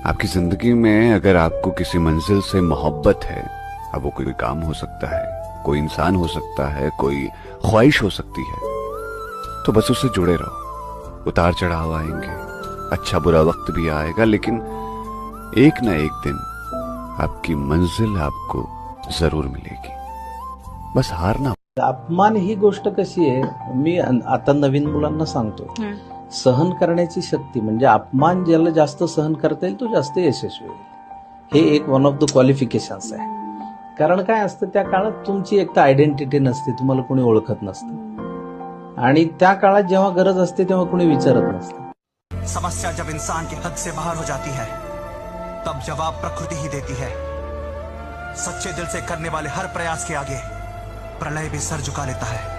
आपकी जिंदगी में अगर आपको किसी मंजिल से मोहब्बत है, अब वो कोई काम हो सकता है, कोई इंसान हो सकता है, कोई ख्वाहिश हो सकती है, तो बस उससे जुड़े रहो। उतार चढ़ाव आएंगे, अच्छा बुरा वक्त भी आएगा, लेकिन एक ना एक दिन आपकी मंजिल आपको जरूर मिलेगी। बस हारना। अपमान ही गोष्ट कशी आहे, मी आता नवीन मुलांना सांगतो, सहन करण्याची शक्ती म्हणजे अपमान ज्याला जास्त सहन करता येईल तो जास्त यशस्वी होईल। हे एक वन ऑफ द क्वालिफिकेशन्स आहे। कारण काय असतं, त्या काळात तुमची एक तर आयडेंटिटी नसते, तुम्हाला कोणी ओळखत नसतं, आणि त्या काळात जेव्हा गरज असते तेव्हा कोणी विचारत नसतं। समस्या जब इंसान के हद से बाहर हो जाती है तब जवाब प्रकृति ही देती है। सच्चे दिल से करने वाले हर प्रयास के आगे प्रलय भी सर झुका लेता है।